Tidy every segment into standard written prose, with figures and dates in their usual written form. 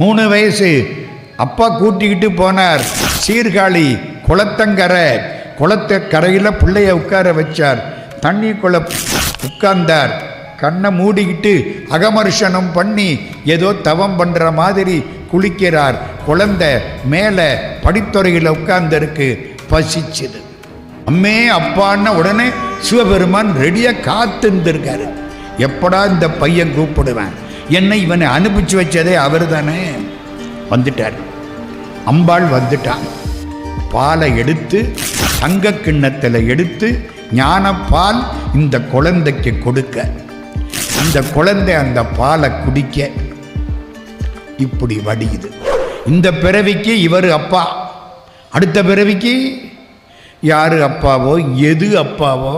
3 வயசு. அப்பா கூட்டிக்கிட்டு போனார். சீர்காழி குளத்தை கரையில் பிள்ளைய உட்கார வச்சார். தண்ணிக்குள்ள உட்கார்ந்தார். கண்ணை மூடிக்கிட்டு அகமர்ஷனம் பண்ணி ஏதோ தவம் பண்ணுற மாதிரி குளிக்கிறார். குழந்தை மேலே படித்துறையில் உட்கார்ந்துருக்கு. பசிச்சுது. அம்மே அப்பான்னா உடனே சிவபெருமான் ரெடியாக காத்துருந்துருக்காரு. எப்படா இந்த பையன் கூப்பிடுவேன், என்னை இவனை அனுப்பிச்சு வச்சதே அவர் தானே. வந்துட்டார். அம்பாள் வந்துட்டான். பாலை எடுத்து தங்க கிண்ணத்தில் எடுத்து ஞானப்பால் இந்த குழந்தைக்கு கொடுக்க, இந்த குழந்தை அந்த பாலை குடிக்க இப்படி வடியுது. இந்த பிறவிக்கு இவர் அப்பா, அடுத்த பிறவிக்கு யாரு அப்பாவோ எது அப்பாவோ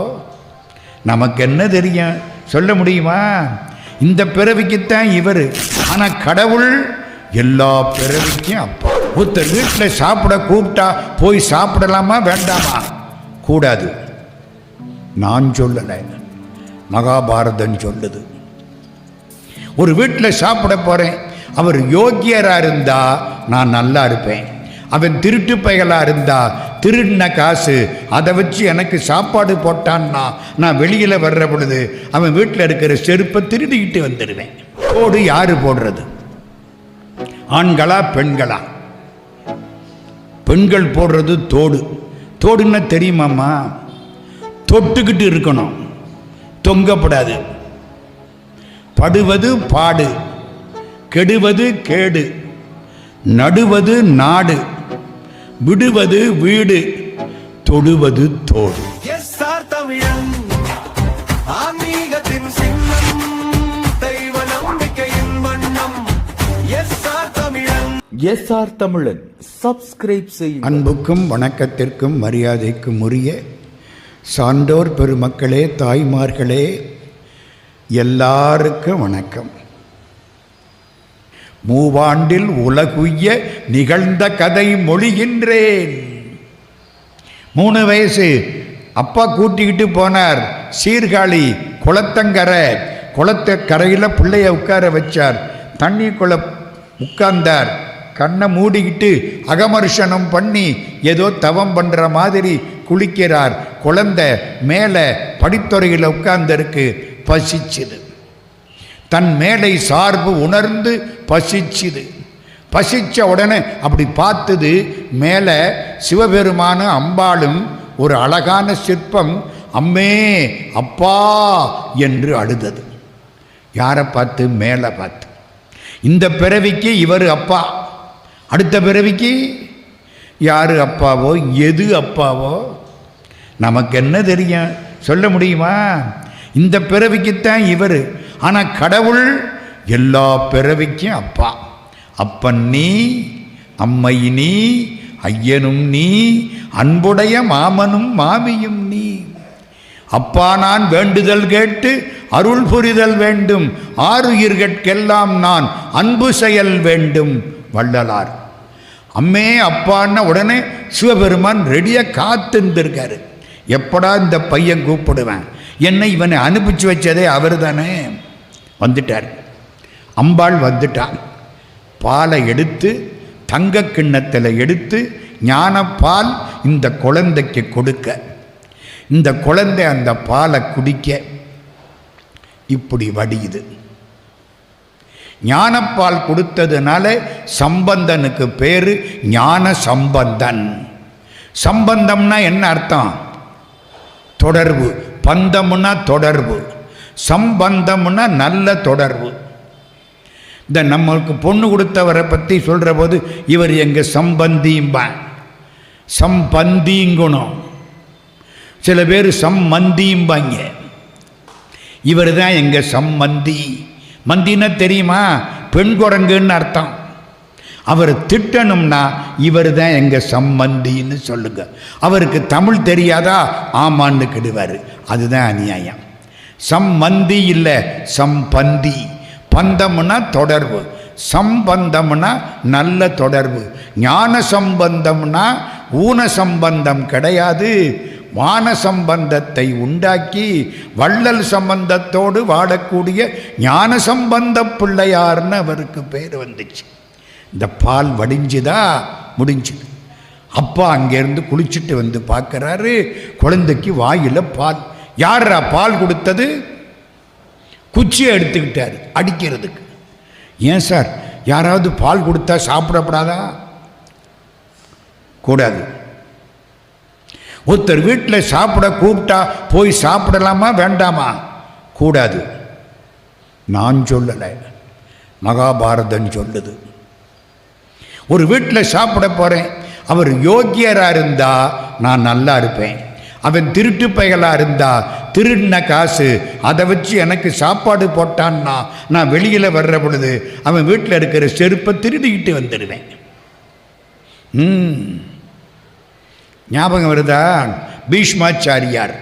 நமக்கு என்ன தெரியும், சொல்ல முடியுமா? இந்த பிறவிக்குத்தான் இவர். ஆனால் கடவுள் எல்லா பிறவிக்கும் அப்பா. ஒருத்தர் வீட்டில் சாப்பிட கூப்பிட்டா போய் சாப்பிடலாமா வேண்டாமா? கூடாது. நான் சொல்லலை, மகாபாரதம் சொல்லுது. ஒரு வீட்டில் சாப்பிட போகிறேன், அவர் யோக்கியராக இருந்தா நான் நல்லா இருப்பேன். அவன் திருட்டு பயலாக இருந்தா திருடின காசு அதை வச்சு எனக்கு சாப்பாடு போட்டான்னா நான் வெளியில் வர்ற பொழுது அவன் வீட்டில் இருக்கிற செருப்பை திருடிக்கிட்டு வந்துடுவேன். தோடு யாரு போடுறது? ஆண்களா பெண்களா? பெண்கள் போடுறது தோடு. தோடுன்னா தெரியுமாம்மா? தொட்டுக்கிட்டு இருக்கணும், தொங்கப்படாது. படுவது பாடு, கெடுவது கேடு, நடுவது நாடு, விடுவது வீடு, தொடுவது தோடு. SR தமிழன் சப்ஸ்கிரைப் செய்யுங்கள். அன்புக்கும் வணக்கத்திற்கும் மரியாதைக்கும் உரிய சான்றோர் பெருமக்களே, தாய்மார்களே, எல்லாருக்கும் வணக்கம். மூவாண்டில் உலகுய்ய நிகழ்ந்த கதை மொழிகின்றேன். 3 வயசு. அப்பா கூட்டிக்கிட்டு போனார். சீர்காழி குளத்தை கரையில் பிள்ளைய உட்கார வச்சார். தண்ணிக்குள்ள உட்கார்ந்தார். கண்ணை மூடிக்கிட்டு அகமர்ஷனம் பண்ணி ஏதோ தவம் பண்ணுற மாதிரி குளிக்கிறார். குழந்தை மேலே படித்துறையில் உட்கார்ந்துருக்கு. பசிச்சுது. தன் மேலை சார்பு உணர்ந்து பசிச்சுது. பசிச்ச உடனே அப்படி பார்த்தது மேலே சிவபெருமான அம்பாளும் ஒரு அழகான சிற்பம் அம்மே அப்பா என்று அழுதது. யாரை பார்த்து? மேலே பார்த்து. இந்த பிறவிக்கு இவர் அப்பா, அடுத்த பிறவிக்கு யாரு அப்பாவோ எது அப்பாவோ நமக்கு என்ன தெரியும், சொல்ல முடியுமா? இந்த பிறவிக்குத்தான் இவர். ஆனால் கடவுள் எல்லா பிறவிக்கும் அப்பா. அப்பன் நீ, அம்மை நீ, ஐயனும் நீ, அன்புடைய மாமனும் மாமியும் நீ. அப்பா நான் வேண்டுதல் கேட்டு அருள் புரிதல் வேண்டும், ஆறுயிர்கட்கெல்லாம் நான் அன்பு செயல் வேண்டும். வள்ளலார். அம்மே அப்பான்னா உடனே சிவபெருமான் ரெடியாக காத்துருந்துருக்காரு. எப்படா இந்த பையன் கூப்பிடுவேன், என்னை இவனை அனுப்பிச்சு வச்சதே அவர் தானே. வந்துட்டார். அம்பாள் வந்துட்டான். பாலை எடுத்து தங்க கிண்ணத்தில் எடுத்து ஞானப்பால் இந்த குழந்தைக்கு கொடுக்க, இந்த குழந்தை அந்த பாலை குடிக்க இப்படி வடியுது. ஞானப்பால் கொடுத்ததுனால சம்பந்தனுக்கு பேரு ஞான சம்பந்தன். சம்பந்தம்னா என்ன அர்த்தம்? தொடர்பு. பந்தம்னா தொடர்பு, சம்பந்தம்னா நல்ல தொடர்பு. இந்த நம்மளுக்கு பொண்ணு கொடுத்தவரை பற்றி சொல்கிற போது இவர் எங்கள் சம்பந்திம்பான். சம்பந்திங்கணும். சில பேர் சம்மந்திம்பாங்க. இவர் தான் எங்கள் சம்மந்தி. மந்தினா தெரியுமா? பெண் குரங்குன்னு அர்த்தம். அவர் திட்டணும்னா இவர் தான் எங்கள் சம்பந்தின்னு சொல்லுங்க. அவருக்கு தமிழ் தெரியாதா? ஆமான்னு கிடுவார். அதுதான் அநியாயம். சம்மந்தி இல்லை, சம்பந்தி. பந்தம்னா தொடர்பு, சம்பந்தம்னா நல்ல தொடர்பு. ஞான சம்பந்தம்னா ஊன சம்பந்தம் கிடையாது. வான சம்பந்தத்தை உண்டாக்கி வள்ளல் சம்பந்தத்தோடு வாழக்கூடிய ஞான சம்பந்த பிள்ளையார்னு அவருக்கு பேர் வந்துச்சு. இந்த பால் வடிஞ்சுதா முடிஞ்சுது. அப்பா அங்கேருந்து குளிச்சுட்டு வந்து பார்க்குறாரு, குழந்தைக்கு வாயில் பால். யாரா பால் கொடுத்தது? குச்சியை எடுத்துக்கிட்டார் அடிக்கிறதுக்கு. ஏன் சார், யாராவது பால் கொடுத்தா சாப்பிடப்படாதா? கூடாது. ஒருத்தர் வீட்டில் சாப்பிட கூப்பிட்டா போய் சாப்பிடலாமா வேண்டாமா? கூடாது. நான் சொல்லலை, மகாபாரதம் சொல்லுது. ஒரு வீட்டில் சாப்பிட போகிறேன், அவர் யோக்கியராக இருந்தா நான் நல்லா இருப்பேன். அவன் திருட்டு பயலாக இருந்தா திருடின காசு அதை வச்சு எனக்கு சாப்பாடு போட்டான்னா நான் வெளியில் வர்ற பொழுது அவன் வீட்டில் இருக்கிற செருப்பை திருடிக்கிட்டு வந்துடுவேன். ஞாபகம் வருதா? பீஷ்மாச்சாரியார்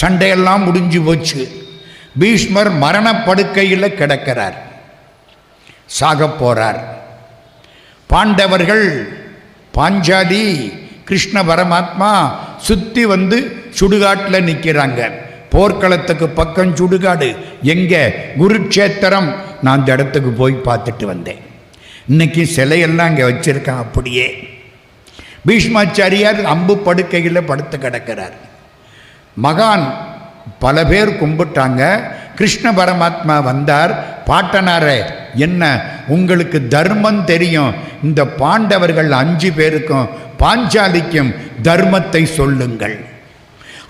சண்டையெல்லாம் முடிஞ்சு போச்சு. பீஷ்மர் மரணப்படுக்கையில் கிடக்கிறார், சாக போறார். பாண்டவர்கள், பாஞ்சாலி, கிருஷ்ண பரமாத்மா சுற்றி வந்து சுடுகாட்டில் நிற்கிறாங்க. போர்க்களத்துக்கு பக்கம் சுடுகாடு. எங்கே? குருட்சேத்திரம். நான் அந்த இடத்துக்கு போய் பார்த்துட்டு வந்தேன். இன்னைக்கு சிலையெல்லாம் அங்கே வச்சிருக்கேன். அப்படியே பீஷ்மாச்சாரியார் அம்பு படுக்கையில் படுத்து கிடக்கிறார். மகான் பல பேர் கும்பிட்டாங்க. கிருஷ்ண பரமாத்மா வந்தார். பாட்டனாரே, என்ன உங்களுக்கு தர்மம் தெரியும், இந்த பாண்டவர்கள் 5 பேருக்கும் பாஞ்சாலிக்கும் தர்மத்தை சொல்லுங்கள்.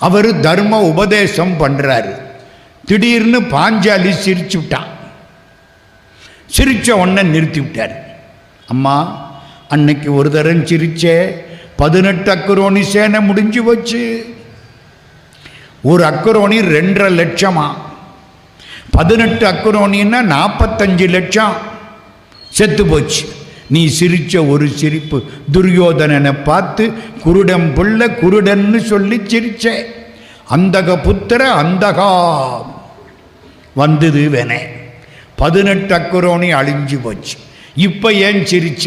அவர் தர்ம உபதேசம் பண்றாரு. திடீர்னு பாஞ்சாலி சிரிச்சு விட்டான். சிரிச்ச உடனே நிறுத்தி விட்டார். அம்மா, அன்னைக்கு ஒரு தரம் சிரிச்சே, 18 அக்குரோணி சேனை முடிஞ்சு போச்சு. ஒரு அக்குரோணி 2.5 லட்சமா, 18 அக்குரோணின்னா 45 லட்சம் செத்து போச்சு. நீ சிரிச்ச ஒரு சிரிப்பு துரியோதனனை பார்த்து குருடன் புள்ள குருடன்னு சொல்லி சிரிச்ச. அந்தக புத்திர அந்தகா வந்தது வேணே. 18 அக்குரோணி அழிஞ்சு போச்சு. இப்போ ஏன் சிரிச்ச?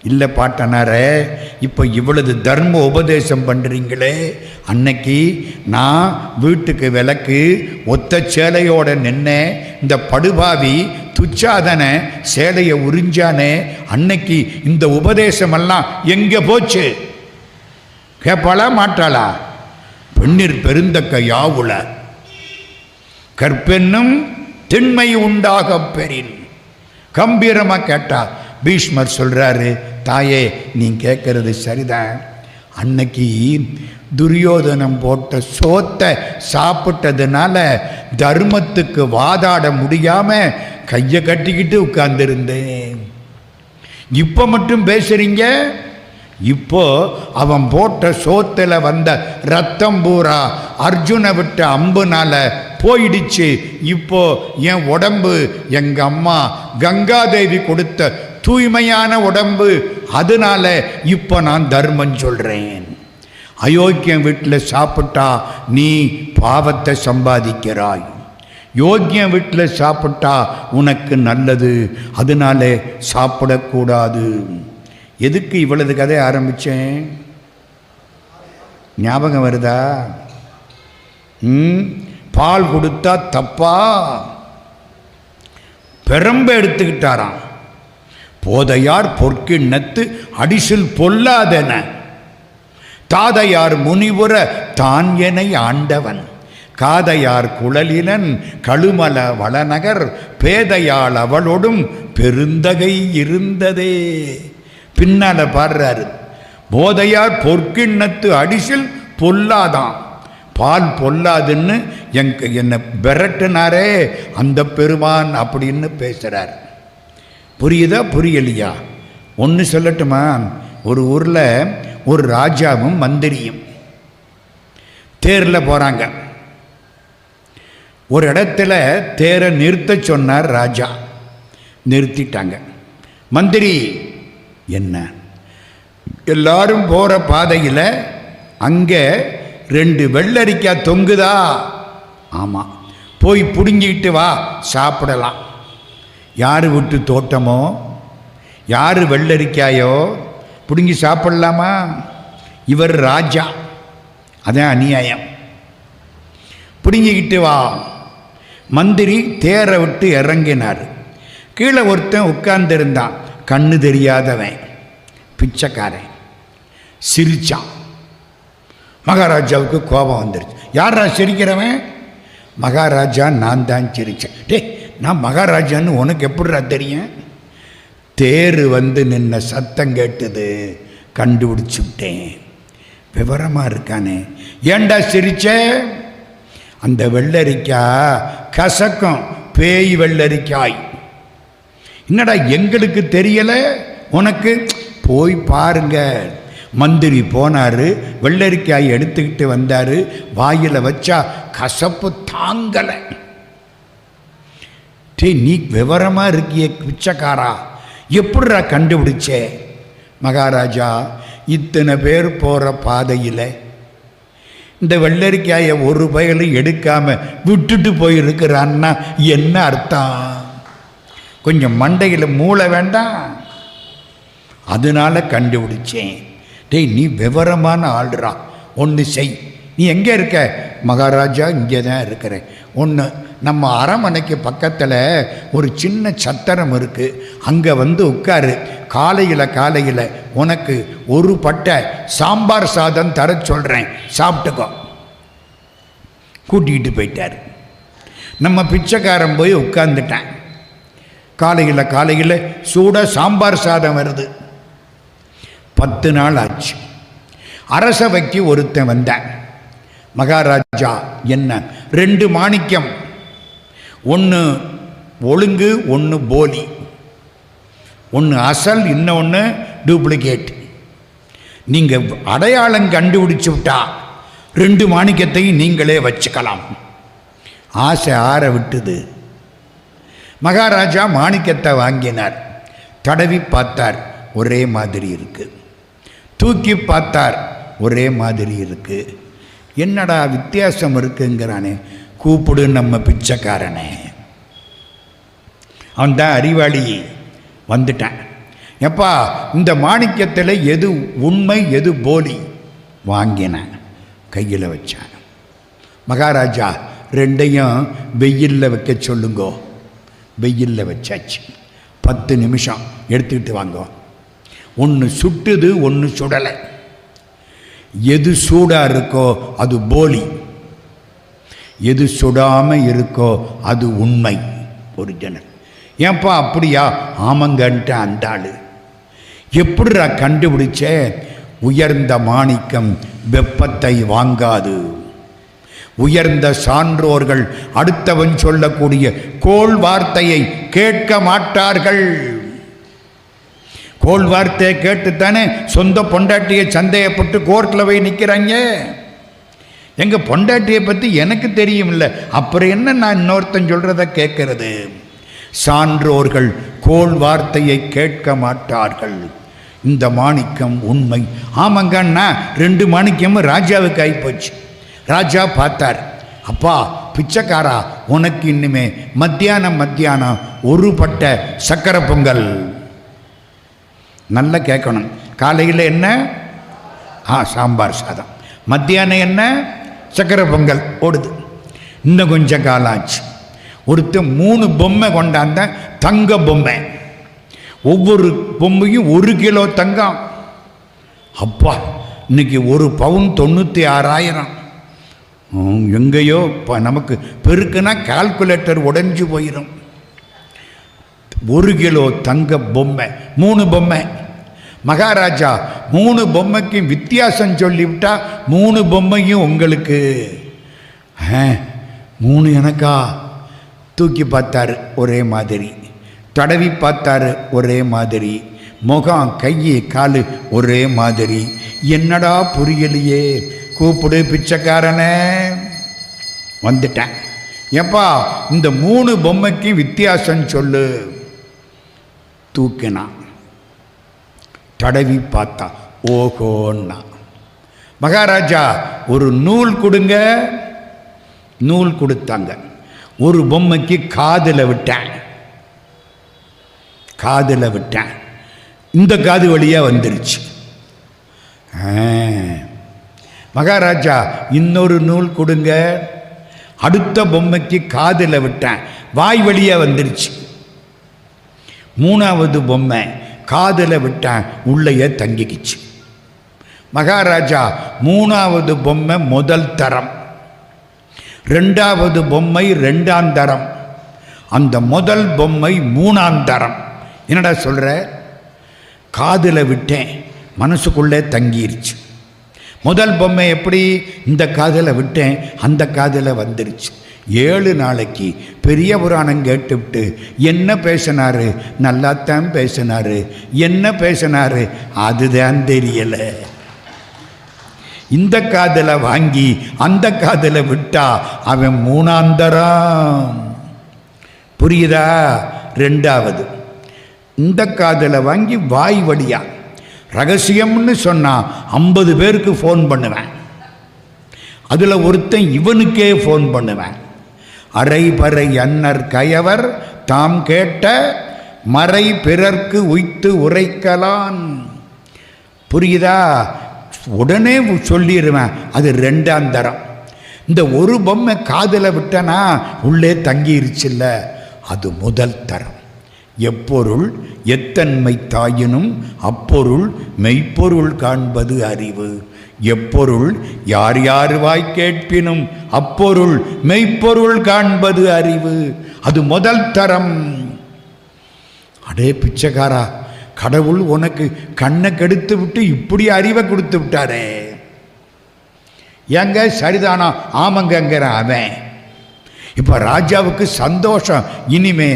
இல்லை பாட்டனாரே, இப்போ இவ்வளவு தர்ம உபதேசம் பண்ணுறீங்களே, அன்னைக்கு நான் வீட்டுக்கு விளக்கு ஒத்த சேலையோட நின்னேன். இந்த படுபாவி துச்சாதன சேலையை உறிஞ்சானே, அன்னைக்கு இந்த உபதேசமெல்லாம் எங்கே போச்சு? கேட்பாளா மாட்டாளா? பெண்ணிற் பெருந்தக்க யாவுல கற்பென்னும் திண்மை உண்டாக பெறின். கம்பீரமாக கேட்டா. பீஷ்மர் சொல்கிறாரு, தாயே நீ கேட்கறது சரிதான். அன்னைக்கு துரியோதனம் போட்ட சோத்தை சாப்பிட்டதுனால தர்மத்துக்கு வாதாட முடியாமல் கையை கட்டிக்கிட்டு உட்கார்ந்துருந்தேன். இப்போ மட்டும் பேசுறீங்க. இப்போ அவன் போட்ட சோத்தில் வந்த ரத்தம் பூரா அர்ஜுனை விட்ட அம்புனால போயிடுச்சு. இப்போ என் உடம்பு எங்கள் அம்மா கங்காதேவி கொடுத்த தூய்மையான உடம்பு, அதனால இப்போ நான் தர்மம் சொல்கிறேன். அயோக்கியம் வீட்டில் சாப்பிட்டா நீ பாவத்தை சம்பாதிக்கிறாய், யோக்கியம் வீட்டில் சாப்பிட்டா உனக்கு நல்லது, அதனால சாப்பிடக்கூடாது. எதுக்கு இவ்வளவு கதை ஆரம்பித்தேன்? ஞாபகம் வருதா? பால் கொடுத்தா தப்பா? பெரம்ப எடுத்துக்கிட்டாராம். போதையார் பொற்கிண்ணத்து அடிசில் பொல்லாதென தாதையார் முனிவுற தான் என ஆண்டவன் காதையார் குழலினன் கழுமல வளநகர் பேதையாள் அவளோடும் பெருந்தகை இருந்ததே. பின்னால பாடுறாரு, போதையார் பொற்கிண்ணத்து அடிசில் பொல்லாதான், பால் பொல்லாதுன்னு என்னை விரட்டினாரே அந்த பெருமான் அப்படின்னு பேசுகிறார். புரியுதா புரியலையா? ஒன்று சொல்லட்டுமா? ஒரு ஊரில் ஒரு ராஜாவும் மந்திரியும் தேரில் போகிறாங்க. ஒரு இடத்துல தேரை நிறுத்த சொன்னார் ராஜா. நிறுத்திட்டாங்க. மந்திரி, என்ன எல்லாரும் போகிற பாதையில் அங்கே 2 வெள்ளரிக்காய் தொங்குதா? ஆமாம். போய் பிடுங்கிட்டு வா, சாப்பிடலாம். யார் விட்டு தோட்டமோ, யார் வெள்ளரிக்காயோ பிடுங்கி சாப்பிடலாமா? இவர் ராஜா, அதான் அநியாயம். பிடுங்கிக்கிட்டு வா. மந்திரி தேரை விட்டு இறங்கினார். கீழே ஒருத்தன் உட்கார்ந்துருந்தான், கண்ணு தெரியாதவன், பிச்சைக்காரன். சிரிச்சான். மகாராஜாவுக்கு கோபம் வந்துருச்சு. யாரா சிரிக்கிறவன்? மகாராஜா. நான் தான் சிரித்தேன். டே, நான் மகாராஜான்னு உனக்கு எப்படிடா தெரியும்? தேர் வந்து நின்ன சத்தம் கேட்டுது, கண்டுபிடிச்சு விட்டேன். விவரமாக இருக்கானே. ஏண்டா சிரிச்ச? அந்த வெள்ளரிக்காய் கசக்கும், பேய் வெள்ளரிக்காய். என்னடா எங்களுக்கு தெரியலை, உனக்கு? போய் பாருங்க. மந்திரி போனார், வெள்ளரிக்காய் எடுத்துக்கிட்டு வந்தார், வாயில் வச்சா கசப்பு தாங்கலை. டே, நீ விவரமாக இருக்கிய பிச்சைக்காரா, எப்படிடா கண்டுபிடிச்சே? மகாராஜா, இத்தனை பேர் போகிற பாதையில் இந்த வெள்ளரிக்காயை ஒரு பயலும் எடுக்காமல் விட்டுட்டு போயிருக்கிறான்னா என்ன அர்த்தம்? கொஞ்சம் மண்டையில் மூளை வேண்டாம்? அதனால கண்டுபிடிச்சேன். டேய், நீ விவரமான ஆள்றா. ஒன்று செய். நீ எங்கே இருக்க? மகாராஜா, இங்கே தான் இருக்கிறேன். ஒன்று, நம்ம அரண்மனைக்கு பக்கத்தில் ஒரு சின்ன சத்திரம் இருக்குது, அங்கே வந்து உட்காரு. காலையில் உனக்கு ஒரு பட்டை சாம்பார் சாதம் தர சொல்கிறேன், சாப்பிட்டுக்கோ. கூட்டிகிட்டு போயிட்டார். நம்ம பிச்சைக்காரன் போய் உட்கார்ந்துட்டேன். காலையில் சூடாக சாம்பார் சாதம் வருது. 10 நாள் ஆச்சு. அரசவைக்கு ஒருத்தன் வந்தான். மகாராஜா, என்ன? 2 மாணிக்கம், ஒன்று ஒழுங்கு, ஒன்று போலி. ஒன்று அசல், இன்னொன்று டூப்ளிகேட். நீங்கள் அடையாளம் கண்டுபிடிச்சு விட்டா 2 மாணிக்கத்தையும் நீங்களே வச்சுக்கலாம். ஆசை ஆற விட்டுது. மகாராஜா மாணிக்கத்தை வாங்கினார். தடவி பார்த்தார், ஒரே மாதிரி இருக்கு. தூக்கி பார்த்தார், ஒரே மாதிரி இருக்கு. என்னடா வித்தியாசம் இருக்குங்கிறானே. கூப்பிடு நம்ம பிச்சைக்காரனே. அவன் தான் அறிவாளி. வந்துட்டான். எப்பா, இந்த மாணிக்கத்தில் எது உண்மை எது போலி? வாங்கினேன். கையில் வச்சான். மகாராஜா, 2ஐயும் வெயிலில் வைக்க சொல்லுங்கோ. வெயிலில் வச்சாச்சு. 10 நிமிஷம் எடுத்துக்கிட்டு வாங்கோ. ஒன்று சுட்டுது, ஒன்று சுடலை. எது சூடாக இருக்கோ அது போலி, எது சுடாமல் இருக்கோ அது உண்மை, ஒரிஜினல். ஏன்பா அப்படியா? ஆமங்கன்ட்டு அந்த ஆள். எப்படிடா கண்டுபிடிச்ச? உயர்ந்த மாணிக்கம் வெப்பத்தை வாங்காது. உயர்ந்த சான்றோர்கள் அடுத்தவன் சொல்லக்கூடிய கோள் வார்த்தையை கேட்க மாட்டார்கள். கோள் வார்த்தையை கேட்டுத்தானே சொந்த பொண்டாட்டியை சந்தேகப்பட்டு கோர்ட்டில் போய் நிற்கிறாங்க. எங்கள் பொண்டாட்டியை பற்றி எனக்கு தெரியும் இல்லை, அப்புறம் என்ன நான் இன்னொருத்தன் சொல்கிறத கேட்கறது? சான்றோர்கள் கோள் வார்த்தையை கேட்க மாட்டார்கள். இந்த மாணிக்கம் உண்மை. ஆமாங்கண்ணா, 2 மாணிக்கமும் ராஜாவுக்கு ஆகிப்போச்சு. ராஜா பார்த்தார். அப்பா பிச்சைக்காரா, உனக்கு இன்னுமே மத்தியானம் ஒரு பட்டை சக்கரை பொங்கல். நல்லா கேட்கணும். காலையில் என்ன? சாம்பார் சாதம். மத்தியானம் என்ன? சக்கரை பொங்கல் ஓடுது. இன்னும் கொஞ்சம் காலம் ஆச்சு. ஒருத்தர் 3 பொம்மை கொண்டாந்த, தங்க பொம்மை. ஒவ்வொரு பொம்மையும் 1 கிலோ தங்கம். அப்பா, இன்னைக்கு 1 பவுன் 96,000. எங்கேயோ நமக்கு பெருக்குனா கால்குலேட்டர் உடைஞ்சு போயிடும். 1 கிலோ தங்க பொம்மை, 3 பொம்மை. மகாராஜா 3 பொம்மைக்கு வித்தியாசம் சொல்லிவிட்டா 3 பொம்மையும் உங்களுக்கு. 3 எனக்கா? தூக்கி பார்த்தாரு, ஒரே மாதிரி. தடவி பார்த்தாரு, ஒரே மாதிரி. முகம், கை, காலு ஒரே மாதிரி. என்னடா புரியலையே. கூப்பிடு பிச்சைக்காரனே. வந்துட்டேன். எப்பா, இந்த 3 பொம்மைக்கு வித்தியாசம் சொல்லு. தூக்கினான். தடவி பார்த்தா, ஓஹோன்னா. மகாராஜா, ஒரு நூல் கொடுங்க. நூல் கொடுத்தாங்க. ஒரு பொம்மைக்கு காதில் விட்டேன். இந்த காது வழியாக வந்துருச்சு. மகாராஜா, இன்னொரு நூல் கொடுங்க. அடுத்த பொம்மைக்கு காதில் விட்டேன், வாய் வழியாக வந்துருச்சு. மூணாவது பொம்மை காதில் விட்டேன் உள்ளேயே தங்கிக்கிச்சு. மகாராஜா மூணாவது பொம்மை முதல் தரம், ரெண்டாவது பொம்மை ரெண்டாம் தரம், அந்த முதல் பொம்மை மூணாம் தரம். என்னடா சொல்கிற? காதில் விட்டேன், மனசுக்குள்ளே தங்கிருச்சு. முதல் பொம்மை எப்படி? இந்த காதில் விட்டேன், அந்த காதில் வந்துருச்சு. 7 நாளைக்கு பெரிய புராணம் கேட்டுவிட்டு என்ன பேசினாரு? நல்லாத்தான் பேசினாரு. என்ன பேசினாரு? அதுதான் தெரியலை. இந்த காதில் வாங்கி அந்த காதில் விட்டா அவன் மூணாந்தரம். புரியுதா? ரெண்டாவது, இந்த காதில் வாங்கி வாய் வழியா ரகசியம்னு சொன்னால் 50 பேருக்கு ஃபோன் பண்ணுவேன். அதில் ஒருத்தன் இவனுக்கே ஃபோன் பண்ணுவேன். அரை பறை அன்னர் கயவர் தாம் கேட்ட மறை பிறர்க்கு உய்த்து உரைக்கலான். புரியுதா? உடனே சொல்லிடுவேன். அது ரெண்டாம் தரம். இந்த ஒரு பொம்மை காதில் விட்டனா உள்ளே தங்கிருச்சுல்ல, அது முதல் தரம். எப்பொருள் எத்தன்மை தாயினும் அப்பொருள் மெய்ப்பொருள் காண்பது அறிவு. எப்பொருள் யார் யார் வாய் கேட்பினும் அப்பொருள் மெய்ப்பொருள் காண்பது அறிவு. அது முதல் தரம். அடே பிச்சைக்காரா, கடவுள் உனக்கு கண்ணை கெடுத்து விட்டு இப்படி அறிவை கொடுத்து விட்டாரே. ஏங்க சரிதானா? ஆமங்கங்கிற அவன். இப்போ ராஜாவுக்கு சந்தோஷம். இனிமே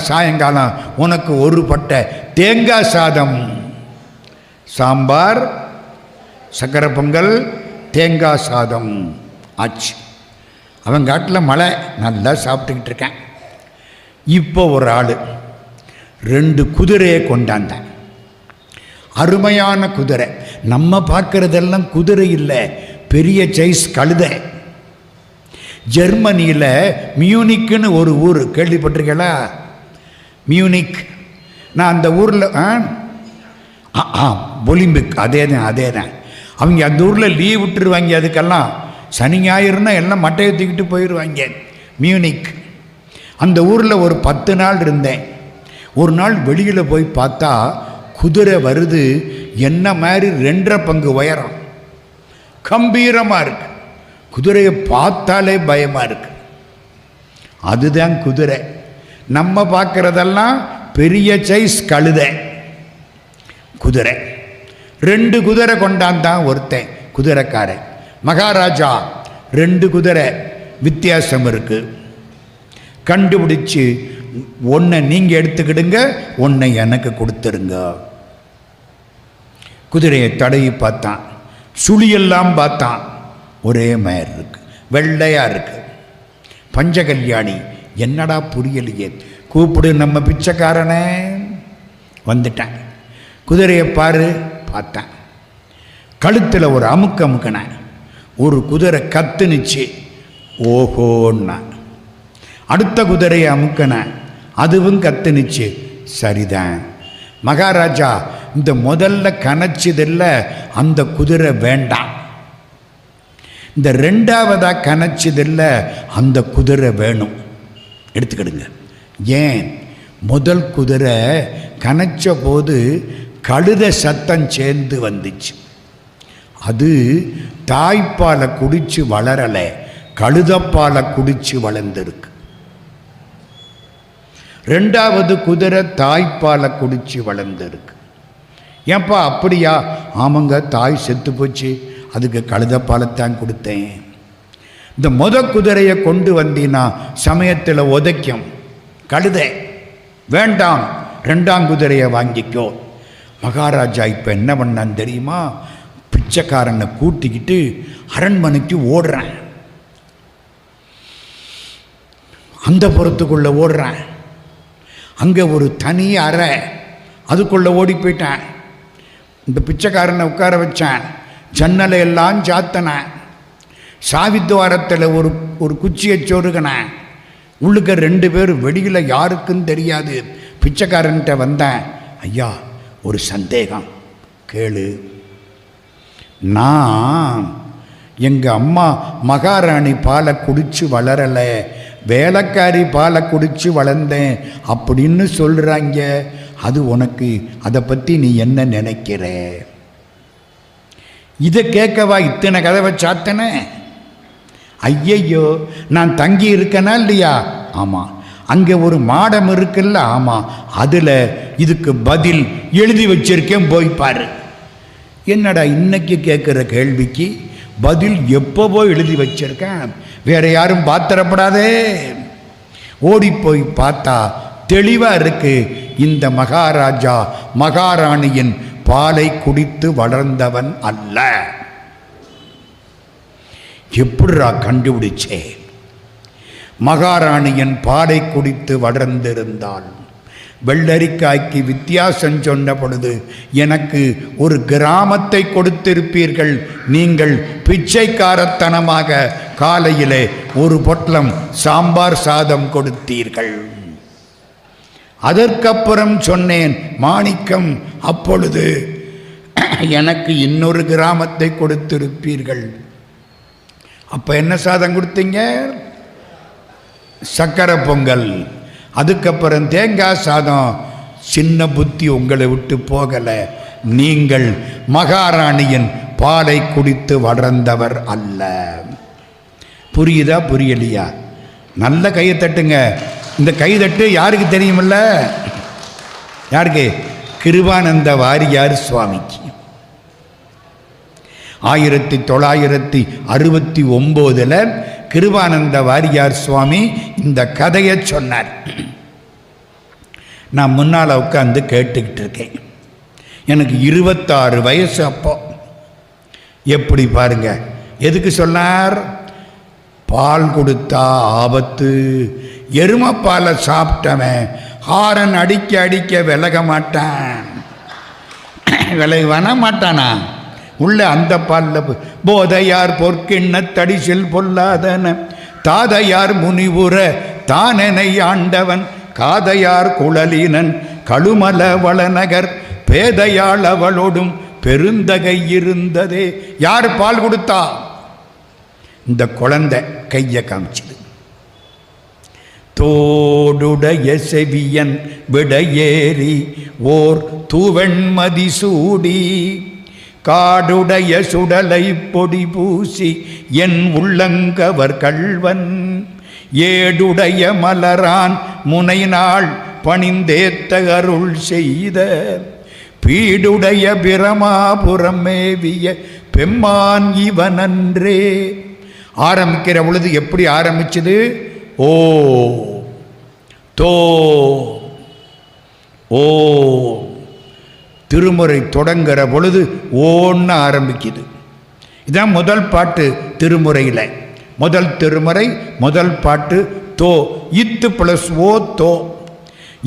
சாயங்காலம் உனக்கு ஒரு பட்டை தேங்காய் சாதம், சாம்பார், சக்கரை பொங்கல், தேங்காய் சாதம் ஆச்சு. அவன் காட்டில் மழை, நல்லா சாப்பிட்டுக்கிட்டு இருக்கேன். இப்போ ஒரு ஆள் 2 குதிரையை கொண்டாந்தான். அருமையான குதிரை. நம்ம பார்க்கறதெல்லாம் குதிரை இல்லை, பெரிய சைஸ் கழுதை. ஜெர்மனியில் மியூனிக்னு ஒரு ஊர் கேள்விப்பட்டிருக்கீங்களா? மியூனிக். நான் அந்த ஊரில் ஒலிம்பிக் அதே தான். அவங்க அந்த ஊரில் லீவ் விட்டுருவாங்க. அதுக்கெல்லாம் சனி ஞாயிறுனா எல்லாம் மட்டையை தூக்கிட்டு போயிடுவாங்க. மியூனிக். அந்த ஊரில் ஒரு 10 நாள் இருந்தேன். ஒரு நாள் வெளியில் போய் பார்த்தா குதிரை வருது. என்ன மாதிரி 2.5 பங்கு உயரம், கம்பீரமாக இருக்கு. குதிரையை பார்த்தாலே பயமாக இருக்கு. அதுதான் குதிரை. நம்ம பார்க்குறதெல்லாம் பெரிய சைஸ் கழுதை. குதிரை 2 குதிரை கொண்டாந்தான் ஒருத்தன் குதிரைக்காரன். மகாராஜா 2 குதிரை வித்தியாசம் இருக்கு, கண்டுபிடிச்சு ஒன்றை நீங்கள் எடுத்துக்கிடுங்க, ஒன்றை எனக்கு கொடுத்துருங்க. குதிரையை தடவி பார்த்தான், சுழியெல்லாம் பார்த்தான், ஒரே மாதிரி இருக்கு, வெள்ளையாக இருக்கு. பஞ்சகல்யாணி. என்னடா புரியலையே, கூப்பிடு நம்ம பிச்சைக்காரனே. வந்துட்டேன். குதிரையை பாரு. பார்த்தேன். கழுத்தில் ஒரு அமுக்கினேன். ஒரு குதிரை கத்துனுச்சு. ஓஹோன்னா. அடுத்த குதிரையை அமுக்கினேன், அதுவும் கத்துனுச்சு. சரிதான். மகாராஜா, இந்த முதல்ல கனச்சதில்ல அந்த குதிரை வேண்டாம். இந்த 2வதாக கனச்சதில்ல அந்த குதிரை வேணும், எடுத்துக்கிடுங்க. ஏன்? முதல் குதிரை கனச்ச போது கழுத சத்தம் சேர்ந்து வந்துச்சு. அது தாய்ப்பாலை குடிச்சு வளரலை, கழுதப்பாலை குடிச்சு வளர்ந்துருக்கு. 2வது குதிரை தாய்ப்பாலை குடிச்சு வளர்ந்துருக்கு. ஏன்பா அப்படியா? ஆமாங்க, தாய் செத்து போச்சு, அதுக்கு கழுதப்பாலைத்தான் கொடுத்தேன். இந்த குதிரையை கொண்டு வந்தீன்னா சமயத்தில் உதைக்கும். கழுதை வேண்டாம், 2ஆம் குதிரையை வாங்கிக்கோ. மகாராஜா இப்போ என்ன பண்ணான்னு தெரியுமா? பிச்சைக்காரனை கூட்டிக்கிட்டு அரண்மனைக்கு ஓடுறேன். அந்த புறத்துக்குள்ளே ஓடுறேன். அங்கே ஒரு தனி அறை, அதுக்குள்ளே ஓடி போயிட்டேன். இந்த பிச்சைக்காரனை உட்கார வச்சேன். ஜன்னலை எல்லாம் சாத்தினேன். சாவித்வாரத்தில் ஒரு குச்சியை சொருகினேன். உள்ளுக்க 2 பேர் வெளியில் யாருக்கும் தெரியாது. பிச்சைக்காரன்கிட்ட வந்தேன். ஐயா, ஒரு சந்தேகம் கேளு. நான் எங்கள் அம்மா மகாராணி பாலை குடித்து வளரலை, வேலைக்காரி பாலை குடித்து வளர்ந்தேன் அப்படின்னு சொல்கிறாங்க. அது உனக்கு அதை பற்றி நீ என்ன நினைக்கிற? இதை கேட்கவா இத்தனை கதவை சாத்தனே? ஐயையோ, நான் தங்கி இருக்கேனா இல்லையா? ஆமாம். அங்கே ஒரு மாடம் இருக்குல்ல? ஆமாம். அதில் இதுக்கு பதில் எழுதி வச்சிருக்கேன், போய் பாரு. என்னடா இன்னைக்கு கேட்குற கேள்விக்கு பதில் எப்போவோ எழுதி வச்சிருக்கேன், வேற யாரும் பாத்திரப்படாதே. ஓடி போய் பார்த்தா தெளிவாக இருக்கு. இந்த மகாராஜா மகாராணியின் பாலை குடித்து வளர்ந்தவன் அல்ல. எப்படிரா கண்டுபிடிச்சே? மகாராணியின் பாலை குடித்து வளர்ந்திருந்தாள். வெள்ளரிக்காய்க்கு வித்தியாசம் சொன்ன பொழுது எனக்கு ஒரு கிராமத்தை கொடுத்திருப்பீர்கள். நீங்கள் பிச்சைக்காரத்தனமாக காலையிலே ஒரு பொட்டலம் சாம்பார் சாதம் கொடுத்தீர்கள். அதற்கப்புறம் சொன்னேன் மாணிக்கம், அப்பொழுது எனக்கு இன்னொரு கிராமத்தை கொடுத்திருப்பீர்கள். அப்போ என்ன சாதம் கொடுத்தீங்க? சக்கரை பொங்கல். அதுக்கப்புறம் தேங்காய் சாதம். சின்ன புத்தி உங்களை விட்டு போகலை. நீங்கள் மகாராணியின் பாலை குடித்து வளர்ந்தவர் அல்ல. புரியுதா புரியலையா? நல்ல கையை தட்டுங்க. இந்த கைதட்டு யாருக்கு தெரியுமில்ல? யாருக்கு? கிருபானந்த வாரியார் சுவாமிக்கு. 1969 கிருபானந்த வாரியார் சுவாமி இந்த கதையை சொன்னார். நான் முன்னால் உட்காந்து கேட்டுக்கிட்டு இருக்கேன். எனக்கு 26 வயசு அப்போ. எப்படி பாருங்க, எதுக்கு சொன்னார்? பால் கொடுத்தா ஆபத்து. எருமப்பாலை சாப்பிட்டவன் ஹாரன் அடிக்க அடிக்க விலக மாட்டான். விலக மாட்டானா? உள்ள அந்த பாலில் போதையார் பொற்கிண்ண தடிசில் பொல்லாதன தாதையார் முனிவுற தானனை ஆண்டவன் காதையார் குழலினன் கழுமல வளநகர் பேதையாள் அவளோடும் பெருந்தகை இருந்ததே. யார் பால் கொடுத்தா? இந்த குழந்தை கையை காமிச்சது. தோடுடைய செவியன் விடையேறி ஓர் தூவெண்மதி சூடி காடுடைய சுடலை பொடி பூசி என் உள்ளங்கவர் கள்வன் ஏடுடைய மலரான் முனைநாள் பணிந்தேத்த அருள் செய்த பீடுடைய பிரமாபுரம் மேவிய பெம்மான் இவனன்றே. ஆரம்பிக்கிற பொழுது எப்படி ஆரம்பிச்சது? ஓ தோ ஓ. திருமுறை தொடங்குற பொழுது ஓன்னு ஆரம்பிக்குது. இதான் முதல் பாட்டு திருமுறையில். முதல் திருமுறை முதல் பாட்டு தோ. இத்து பிளஸ் ஓ தோ.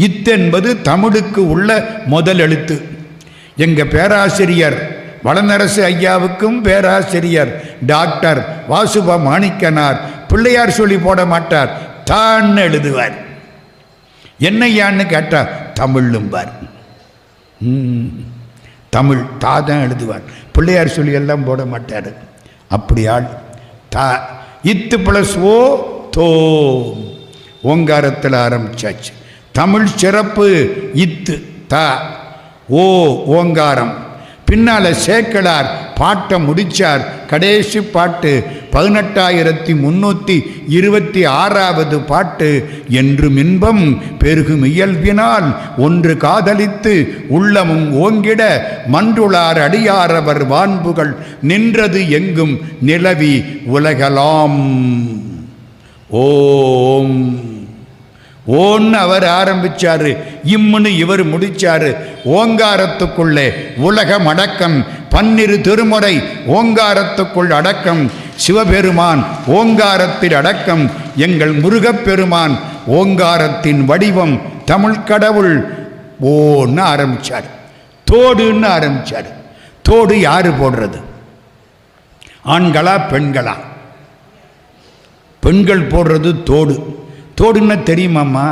இத்து என்பது தமிழுக்கு உள்ள முதல் எழுத்து. எங்கள் பேராசிரியர் வளனரசு ஐயாவுக்கும் பேராசிரியர் டாக்டர் வாசுப மாணிக்கனார் பிள்ளையார் சொல்லி போட மாட்டார், தான் எழுதுவார். என்னையான்னு கேட்டார், தமிழும்பார். தமிழ் தான் எழுதுவார், பிள்ளையார் சொல்லி எல்லாம் போட மாட்டார். அப்படியால் தா. இத்து பிளஸ் ஓ தோ. ஓங்காரத்தில் ஆரம்பிச்சாச்சு. தமிழ் சிறப்பு இத்து தா. ஓ ஓங்காரம். பின்னால் சேக்கலார் பாட்டை முடித்தார். கடைசி பாட்டு 18326வது பாட்டு. என்றும் இன்பம் பெருகும் இயல்பினால் ஒன்று காதலித்து உள்ளமும் ஓங்கிட மன்றுளார் அடியாரவர் வான்புகள் நின்றது எங்கும் நிலவி உலகலாம். ஓம் ஓன்னு அவர் ஆரம்பிச்சாரு, இம்முன்னு இவர் முடிச்சாரு. ஓங்காரத்துக்குள்ளே உலகம் அடக்கம். 12 திருமுறை ஓங்காரத்துக்குள் அடக்கம். சிவபெருமான் ஓங்காரத்தில் அடக்கம். எங்கள் முருகப்பெருமான் ஓங்காரத்தின் வடிவம். தமிழ் கடவுள் ஓன்னு ஆரம்பிச்சார். தோடுன்னு ஆரம்பிச்சார். தோடு யாரு போடுறது? ஆண்களா பெண்களா? பெண்கள் போடுறது தோடு. தோடுன்னா தெரியுமாம்மா?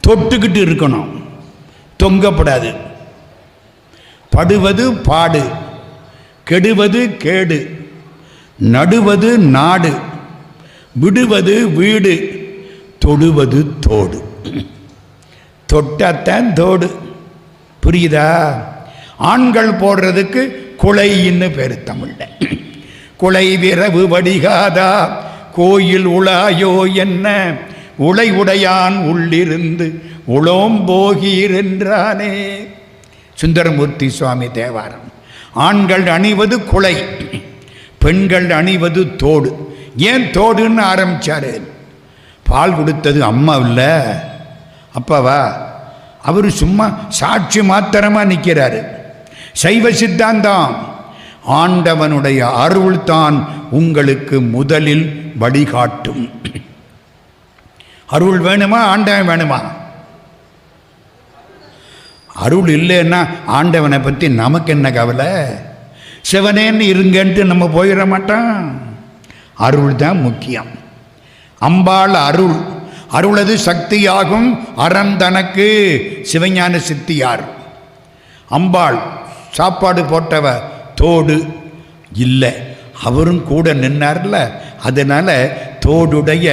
தொட்டுக்கிட்டு இருக்கணும், தொங்கப்படாது. படுவது பாடு, கெடுவது கேடு, நடுவது நாடு, விடுவது வீடு, தொடுவது தோடு. தொட்டத்தான் தோடு. புரியுதா? ஆண்கள் போடுறதுக்கு குளைன்னு பேரு தமிழ்ல. குளை விரவு வடிகாதா கோயில் உளாயோ என்ன உளை உடையான் உள்ளிருந்து உளோம்போகீர் என்றானே. சுந்தரமூர்த்தி சுவாமி தேவாரம். ஆண்கள் அணிவது குளை, பெண்கள் அணிவது தோடு. ஏன் தோடுன்னு ஆரம்பிச்சாரு? பால் கொடுத்தது அம்மா இல்லை, அப்பாவா? அவர் சும்மா சாட்சி மாத்திரமா நிற்கிறாரு. சைவ சித்தாந்தம், ஆண்டவனுடைய அருள் தான் உங்களுக்கு முதலில் வழிகாட்டும். அருள் வேணுமா, ஆண்டவன் வேணுமா? அருள் இல்லைன்னா ஆண்டவனை பற்றி நமக்கு என்ன கவலை? சிவனேன்னு இருங்கன்ட்டு நம்ம போயிட மாட்டோம். அருள் தான் முக்கியம். அம்பாள் அருள், அருளது சக்தியாகும் அறம் தனக்கு. சிவஞான சித்தியார். அம்பாள் சாப்பாடு போட்டவ தோடு இல்லை, அவரும் கூட நின்னார்ல. அதனால தோடுடைய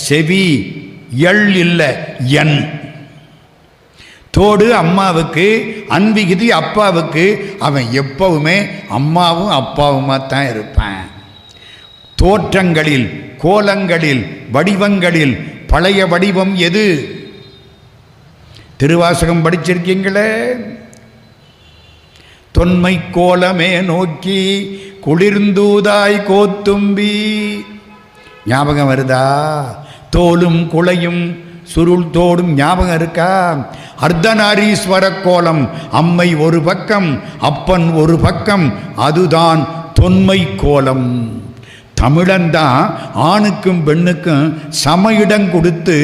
செவி எள் இல்லை என். தோடு அம்மாவுக்கு, அன்பிகுதி அப்பாவுக்கு. அவன் எப்பவுமே அம்மாவும் அப்பாவுமா தான் இருப்பான். தோற்றங்களில், கோலங்களில், வடிவங்களில் பழைய வடிவம் எது? திருவாசகம் படிச்சிருக்கீங்களே. தொன்மை கோலமே நோக்கி குளிர்ந்தூதாய் கோத்தும்பி. ஞாபகம் வருதா? தோலும் குளையும் சுருள் தோடும் ஞாபகம் இருக்கா? அர்த்தநாரீஸ்வர கோலம். அம்மை ஒரு பக்கம், அப்பன் ஒரு பக்கம். அதுதான் தொன்மை கோலம். தமிழன்தான் ஆணுக்கும் பெண்ணுக்கும் சம இடம் கொடுத்து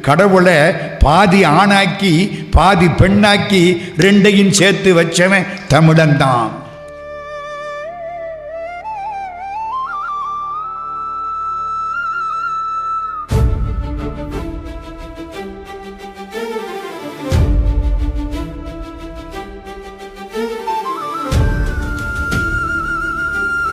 கடவுளை பாதி ஆணாக்கி பாதி பெண்ணாக்கி ரெண்டையும் சேர்த்து வச்சவன் தமிழன்தான்.